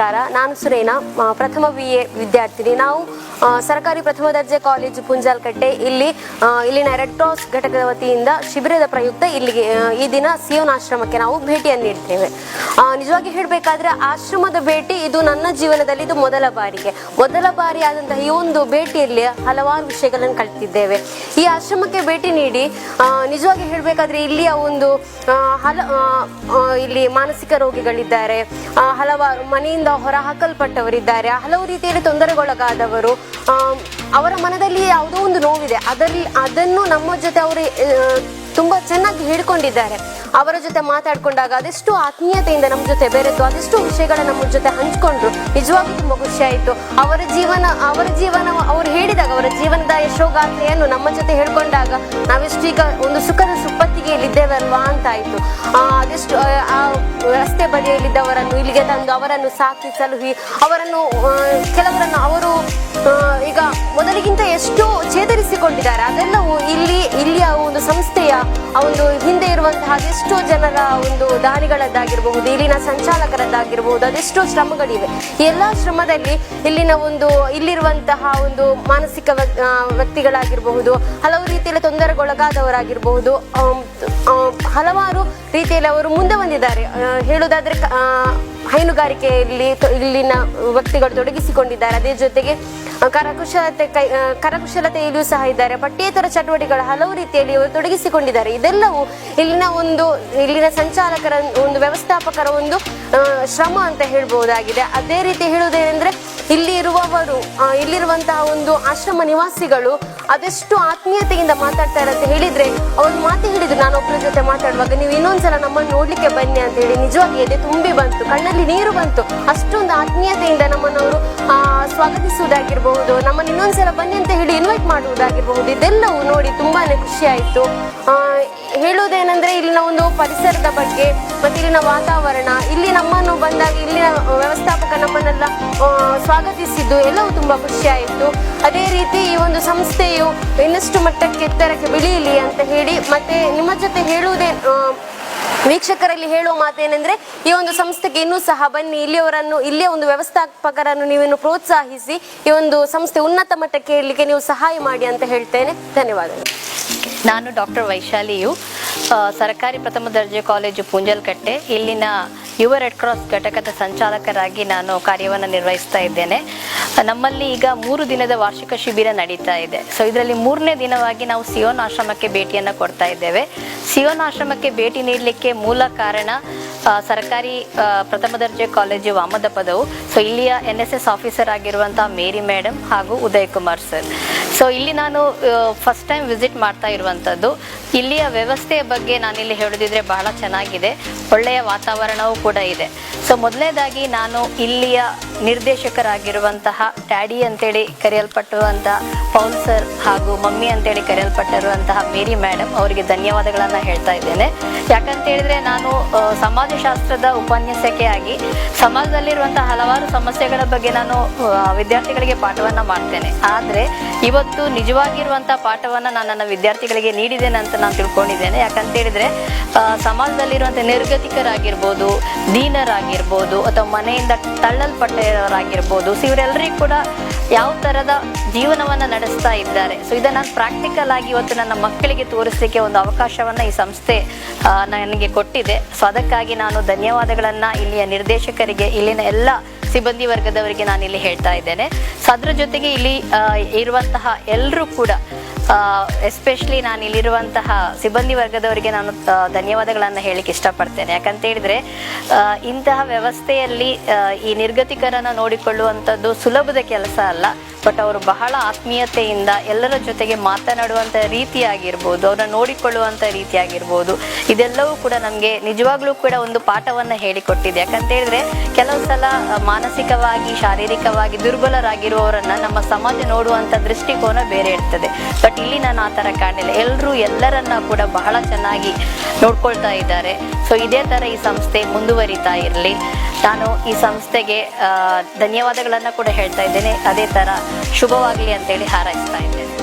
ನಮಸ್ಕಾರ. ನಾನು ಸುರೇನಾ, ಪ್ರಥಮ BA ವಿದ್ಯಾರ್ಥಿನಿ. ನಾವು ಸರ್ಕಾರಿ ಪ್ರಥಮ ದರ್ಜೆ ಕಾಲೇಜು ಪುಂಜಾಲ್ಕಟ್ಟೆ ಇಲ್ಲಿನ ರೆಡ್ ಕ್ರಾಸ್ ಘಟಕದ ವತಿಯಿಂದ ಶಿಬಿರದ ಪ್ರಯುಕ್ತ ಇಲ್ಲಿಗೆ ಈ ದಿನ ಸಿಯೋನ್ ಆಶ್ರಮಕ್ಕೆ ನಾವು ಭೇಟಿಯನ್ನು ನೀಡ್ತೇವೆ. ನಿಜವಾಗಿ ಹೇಳಬೇಕಾದ್ರೆ ಆಶ್ರಮದ ಭೇಟಿ ಇದು ನನ್ನ ಜೀವನದಲ್ಲಿ ಇದು ಮೊದಲ ಬಾರಿ ಆದಂತಹ ಈ ಒಂದು ಭೇಟಿಯಲ್ಲಿ ಹಲವಾರು ವಿಷಯಗಳನ್ನು ಕಲಿತಿದ್ದೇವೆ. ಈ ಆಶ್ರಮಕ್ಕೆ ಭೇಟಿ ನೀಡಿ ನಿಜವಾಗಿ ಹೇಳಬೇಕಾದ್ರೆ ಇಲ್ಲಿಯ ಒಂದು ಇಲ್ಲಿ ಮಾನಸಿಕ ರೋಗಿಗಳಿದ್ದಾರೆ, ಹಲವಾರು ಮನೆಯಿಂದ ಹೊರ ಹಾಕಲ್ಪಟ್ಟವರಿದ್ದಾರೆ, ಹಲವು ರೀತಿಯಲ್ಲಿ ತೊಂದರೆಗೊಳಗಾದವರು, ಅವರ ಮನದಲ್ಲಿ ಯಾವುದೋ ಒಂದು ನೋವಿದೆ, ಅದನ್ನು ನಮ್ಮ ಜೊತೆ ಅವರು ತುಂಬಾ ಚೆನ್ನಾಗಿ ಹೇಳ್ಕೊಂಡಿದ್ದಾರೆ. ಅವರ ಜೊತೆ ಮಾತಾಡ್ಕೊಂಡಾಗ ಅದೆಷ್ಟು ಆತ್ಮೀಯತೆಯಿಂದ ನಮ್ಮ ಜೊತೆ ಬೆರೆತು ಅದೆಷ್ಟು ವಿಷಯಗಳ ನಮ್ಮ ಜೊತೆ ಹಂಚ್ಕೊಂಡ್ರು. ನಿಜವಾಗ್ಲೂ ತುಂಬಾ ಖುಷಿ ಆಯ್ತು. ಅವರ ಜೀವನ ಅವರು ಹೇಳಿದಾಗ ಅವರ ಜೀವನದ ಯಶೋಗಾಥೆಯನ್ನು ನಮ್ಮ ಜೊತೆ ಹೇಳ್ಕೊಂಡಾಗ ನಾವೆಷ್ಟು ಈಗ ಒಂದು ಸುಖದ ಸುಪ್ಪತ್ತಿಗೆಯಲ್ಲಿದ್ದೇವೆ ಅಲ್ವಾ ಅಂತ ಆಯ್ತು. ಅದೆಷ್ಟು ಆ ರಸ್ತೆ ಬದಿಯಲ್ಲಿದ್ದವರನ್ನು ಇಲ್ಲಿಗೆ ತಂದು ಅವರನ್ನು ಸಾಕಿ ಸಲುಹಿ ಕೆಲವರನ್ನು ಅವರು ಈಗ ಮೊದಲಿಗಿಂತ ಎಷ್ಟು ಚೇತರಿಸಿಕೊಂಡಿದ್ದಾರೆ. ಅದೆಲ್ಲವೂ ಇಲ್ಲಿಯ ಒಂದು ಸಂಸ್ಥೆಯ ಒಂದು ಹಿಂದೆ ಇರುವಂತಹ ಅದೆಷ್ಟೋ ಜನರ ಒಂದು ದಾನಿಗಳದ್ದಾಗಿರಬಹುದು, ಇಲ್ಲಿನ ಸಂಚಾಲಕರದ್ದಾಗಿರಬಹುದು, ಅದೆಷ್ಟೋ ಶ್ರಮಗಳಿವೆ. ಎಲ್ಲ ಶ್ರಮದಲ್ಲಿ ಇಲ್ಲಿರುವಂತಹ ಒಂದು ಮಾನಸಿಕ ವ್ಯಕ್ತಿಗಳಾಗಿರಬಹುದು, ಹಲವು ರೀತಿಯಲ್ಲಿ ತೊಂದರೆಗೊಳಗಾದವರಾಗಿರಬಹುದು, ಹಲವಾರು ರೀತಿಯಲ್ಲಿ ಅವರು ಮುಂದೆ ಬಂದಿದ್ದಾರೆ. ಹೇಳುವುದಾದ್ರೆ ಹೈನುಗಾರಿಕೆಯಲ್ಲಿ ಇಲ್ಲಿನ ವ್ಯಕ್ತಿಗಳು ತೊಡಗಿಸಿಕೊಂಡಿದ್ದಾರೆ. ಅದೇ ಜೊತೆಗೆ ಕರಕುಶಲತೆಯಲ್ಲಿಯೂ ಸಹ ಇದ್ದಾರೆ. ಪಠ್ಯೇತರ ಚಟುವಟಿಕೆಗಳ ಹಲವು ರೀತಿಯಲ್ಲಿ ಇವರು ತೊಡಗಿಸಿಕೊಂಡಿದ್ದಾರೆ. ಇದೆಲ್ಲವೂ ಇಲ್ಲಿನ ಸಂಚಾಲಕರ ಒಂದು ವ್ಯವಸ್ಥಾಪಕರ ಒಂದು ಶ್ರಮ ಅಂತ ಹೇಳ್ಬಹುದಾಗಿದೆ. ಅದೇ ರೀತಿ ಹೇಳುವುದೇನೆಂದ್ರೆ ಇಲ್ಲಿರುವಂತಹ ಒಂದು ಆಶ್ರಮ ನಿವಾಸಿಗಳು ಅದೆಷ್ಟು ಆತ್ಮೀಯತೆಯಿಂದ ಮಾತಾಡ್ತಾರೆ ಅಂತ ಹೇಳಿದ್ರೆ, ಅವ್ರು ಹೇಳಿದ್ರು ನಾನು ಒಬ್ಬರ ಜೊತೆ ಮಾತಾಡುವಾಗ, ನೀವು ಇನ್ನೊಂದ್ಸಲ ನಮ್ಮನ್ನು ನೋಡ್ಲಿಕ್ಕೆ ಬನ್ನಿ ಅಂತ ಹೇಳಿ. ನಿಜವಾಗಿ ಎದೆ ತುಂಬಿ ಬಂತು, ಕಣ್ಣಲ್ಲಿ ನೀರು ಬಂತು. ಅಷ್ಟೊಂದು ಆತ್ಮೀಯತೆಯಿಂದ ನಮ್ಮನ್ನು ಅವರು ಸ್ವಾಗತಿಸುವುದಾಗಿರ್ಬಹುದು, ನಮ್ಮನ್ನು ಇನ್ನೊಂದ್ಸಲ ಬನ್ನಿ ಅಂತ ಹೇಳಿ ಇನ್ವೈಟ್ ಮಾಡುವುದಾಗಿರ್ಬಹುದು. ಇದೆಲ್ಲವೂ ನೋಡಿ ತುಂಬಾನೇ ಖುಷಿ ಆಯ್ತು. ಹೇಳುವುದೇನೆಂದ್ರೆ ಇಲ್ಲಿನ ಒಂದು ಪರಿಸರದ ಬಗ್ಗೆ ಮತ್ತೆ ಇಲ್ಲಿನ ವಾತಾವರಣ, ಇಲ್ಲಿ ನಮ್ಮನ್ನು ಬಂದಾಗ ಇಲ್ಲಿನ ವ್ಯವಸ್ಥಾಪಕ ನಮ್ಮನ್ನೆಲ್ಲ ಸ್ವಾಗತಿಸಿದ್ದು ಎಲ್ಲವೂ ತುಂಬಾ ಖುಷಿ ಆಯಿತು. ಅದೇ ರೀತಿ ಈ ಒಂದು ಸಂಸ್ಥೆಯು ಇನ್ನಷ್ಟು ಮಟ್ಟಕ್ಕೆ ಎತ್ತರಕ್ಕೆ ಬೆಳೆಯಲಿ ಅಂತ ಹೇಳಿ, ಮತ್ತೆ ನಿಮ್ಮ ಜೊತೆ ವೀಕ್ಷಕರಲ್ಲಿ ಹೇಳುವ ಮಾತೇನೆಂದ್ರೆ, ಈ ಒಂದು ಸಂಸ್ಥೆಗೆ ಇನ್ನೂ ಸಹ ಬನ್ನಿ, ಇಲ್ಲಿಯ ಒಂದು ವ್ಯವಸ್ಥಾಪಕರನ್ನು ನೀವೇನು ಪ್ರೋತ್ಸಾಹಿಸಿ ಈ ಒಂದು ಸಂಸ್ಥೆ ಉನ್ನತ ಮಟ್ಟಕ್ಕೆ ಏರಲಿಕ್ಕೆ ನೀವು ಸಹಾಯ ಮಾಡಿ ಅಂತ ಹೇಳ್ತೇನೆ. ಧನ್ಯವಾದಗಳು. ನಾನು ಡಾಕ್ಟರ್ ವೈಶಾಲಿಯು, ಸರ್ಕಾರಿ ಪ್ರಥಮ ದರ್ಜೆ ಕಾಲೇಜು ಪುಂಜಲ್ಕಟ್ಟೆ ಇಲ್ಲಿನ ಯುವ ರೆಡ್ ಕ್ರಾಸ್ ಘಟಕದ ಸಂಚಾಲಕರಾಗಿ ನಾನು ಕಾರ್ಯವನ್ನು ನಿರ್ವಹಿಸ್ತಾ ಇದ್ದೇನೆ. ನಮ್ಮಲ್ಲಿ ಈಗ 3 ದಿನದ ವಾರ್ಷಿಕ ಶಿಬಿರ ನಡೀತಾ ಇದೆ. ಸೊ ಇದರಲ್ಲಿ 3ನೇ ದಿನವಾಗಿ ನಾವು ಸಿಯೋನ್ ಆಶ್ರಮಕ್ಕೆ ಭೇಟಿಯನ್ನು ಕೊಡ್ತಾ ಇದ್ದೇವೆ. ಸಿಯೋನ್ ಆಶ್ರಮಕ್ಕೆ ಭೇಟಿ ನೀಡಲಿಕ್ಕೆ ಮೂಲ ಕಾರಣ ಸರ್ಕಾರಿ ಪ್ರಥಮ ದರ್ಜೆ ಕಾಲೇಜು ವಾಮದ ಪದವು. ಸೊ ಇಲ್ಲಿಯ NSS ಆಫೀಸರ್ ಆಗಿರುವಂತಹ ಮೇರಿ ಮೇಡಮ್ ಹಾಗೂ ಉದಯ್ ಕುಮಾರ್ ಸರ್. ಸೊ ಇಲ್ಲಿ ನಾನು ಫಸ್ಟ್ ಟೈಮ್ ವಿಸಿಟ್ ಮಾಡ್ತಾ ಇರುವಂಥದ್ದು. ಇಲ್ಲಿಯ ವ್ಯವಸ್ಥೆಯ ಬಗ್ಗೆ ನಾನಿಲ್ಲಿ ಹೇಳೋದಿದ್ರೆ ಬಹಳ ಚೆನ್ನಾಗಿದೆ, ಒಳ್ಳೆಯ ವಾತಾವರಣವೂ ಕೂಡ ಇದೆ. ಸೊ ಮೊದಲನೇದಾಗಿ ನಾನು ಇಲ್ಲಿಯ ನಿರ್ದೇಶಕರಾಗಿರುವಂತಹ ಡ್ಯಾಡಿ ಅಂತೇಳಿ ಕರೆಯಲ್ಪಟ್ಟಿರುವಂತಹ ಪೌಲ್ ಸರ್ ಹಾಗೂ ಮಮ್ಮಿ ಅಂತೇಳಿ ಕರೆಯಲ್ಪಟ್ಟಿರುವಂತಹ ಮೇರಿ ಮೇಡಮ್ ಅವರಿಗೆ ಧನ್ಯವಾದಗಳನ್ನು ಹೇಳ್ತಾ ಇದ್ದೇನೆ. ಯಾಕಂತ ಹೇಳಿದ್ರೆ ನಾನು ಸಮಾಜಶಾಸ್ತ್ರದ ಉಪನ್ಯಾಸಕಿ ಆಗಿ ಸಮಾಜದಲ್ಲಿರುವಂತಹ ಹಲವಾರು ಸಮಸ್ಯೆಗಳ ಬಗ್ಗೆ ನಾನು ವಿದ್ಯಾರ್ಥಿಗಳಿಗೆ ಪಾಠವನ್ನು ಮಾಡ್ತೇನೆ. ಆದರೆ ಇವತ್ತು ನಿಜವಾಗಿರುವಂತಹ ಪಾಠವನ್ನು ನಾನು ನನ್ನ ವಿದ್ಯಾರ್ಥಿಗಳಿಗೆ ನೀಡಿದ್ದೇನೆ ಅಂತ ನಾನು ತಿಳ್ಕೊಂಡಿದ್ದೇನೆ. ಯಾಕಂತ ಹೇಳಿದ್ರೆ ಸಮಾಜದಲ್ಲಿರುವಂಥ ನಿರ್ಗತಿಕರಾಗಿರ್ಬೋದು, ದೀನರಾಗಿರ್ಬೋದು, ಅಥವಾ ಮನೆಯಿಂದ ತಳ್ಳಲ್ಪಟ್ಟವರಾಗಿರ್ಬೋದು, ಸೊ ಇವರೆಲ್ಲರಿಗೂ ಕೂಡ ಯಾವ ಥರದ ಜೀವನವನ್ನು ನಡೆಸ್ತಾ ಇದ್ದಾರೆ. ಸೊ ಇದನ್ನು ನಾನು ಪ್ರಾಕ್ಟಿಕಲ್ ಆಗಿ ಇವತ್ತು ನನ್ನ ಮಕ್ಕಳಿಗೆ ತೋರಿಸಲಿಕ್ಕೆ ಒಂದು ಅವಕಾಶವನ್ನು ಈ ಸಂಸ್ಥೆ ನನಗೆ ಕೊಟ್ಟಿದೆ. ಸೊ ಅದಕ್ಕಾಗಿ ನಾನು ಧನ್ಯವಾದಗಳನ್ನು ಇಲ್ಲಿಯ ನಿರ್ದೇಶಕರಿಗೆ, ಇಲ್ಲಿನ ಎಲ್ಲ ಸಿಬ್ಬಂದಿ ವರ್ಗದವರಿಗೆ ನಾನಿಲ್ಲಿ ಹೇಳ್ತಾ ಇದ್ದೇನೆ. ಸೊ ಅದರ ಜೊತೆಗೆ ಇಲ್ಲಿ ಇರುವಂತಹ ಎಲ್ಲರೂ ಕೂಡ ಎಸ್ಪೆಷಲಿ ನಾನು ಇಲ್ಲಿರುವಂತಹ ಸಿಬ್ಬಂದಿ ವರ್ಗದವರಿಗೆ ನಾನು ಧನ್ಯವಾದಗಳನ್ನು ಹೇಳಲಿಕ್ಕೆ ಇಷ್ಟಪಡ್ತೇನೆ. ಯಾಕಂತ ಹೇಳಿದರೆ ಇಂತಹ ವ್ಯವಸ್ಥೆಯಲ್ಲಿ ಈ ನಿರ್ಗತಿಕರನ್ನು ನೋಡಿಕೊಳ್ಳುವಂಥದ್ದು ಸುಲಭದ ಕೆಲಸ ಅಲ್ಲ. ಬಟ್ ಅವರು ಬಹಳ ಆತ್ಮೀಯತೆಯಿಂದ ಎಲ್ಲರ ಜೊತೆಗೆ ಮಾತನಾಡುವಂಥ ರೀತಿಯಾಗಿರ್ಬೋದು, ಅವರನ್ನು ನೋಡಿಕೊಳ್ಳುವಂಥ ರೀತಿಯಾಗಿರ್ಬೋದು, ಇದೆಲ್ಲವೂ ಕೂಡ ನಮಗೆ ನಿಜವಾಗ್ಲೂ ಕೂಡ ಒಂದು ಪಾಠವನ್ನು ಹೇಳಿಕೊಟ್ಟಿದೆ. ಯಾಕಂತ ಹೇಳಿದ್ರೆ ಕೆಲವು ಸಲ ಮಾನಸಿಕವಾಗಿ ಶಾರೀರಿಕವಾಗಿ ದುರ್ಬಲರಾಗಿರುವವರನ್ನು ನಮ್ಮ ಸಮಾಜ ನೋಡುವಂಥ ದೃಷ್ಟಿಕೋನ ಬೇರೆ ಇರ್ತದೆ. ಬಟ್ ಇಲ್ಲಿ ನಾನು ಆ ಥರ ಕಾಣಲಿಲ್ಲ. ಎಲ್ಲರೂ ಎಲ್ಲರನ್ನ ಕೂಡ ಬಹಳ ಚೆನ್ನಾಗಿ ನೋಡ್ಕೊಳ್ತಾ ಇದ್ದಾರೆ. ಸೊ ಇದೇ ಥರ ಈ ಸಂಸ್ಥೆ ಮುಂದುವರಿತಾ ಇರಲಿ. ನಾನು ಈ ಸಂಸ್ಥೆಗೆ ಧನ್ಯವಾದಗಳನ್ನು ಕೂಡ ಹೇಳ್ತಾ ಇದ್ದೇನೆ. ಅದೇ ಥರ ಶುಭವಾಗಲಿ ಅಂತೇಳಿ ಹಾರೈಸ್ತಾ ಇದ್ದೇನೆ.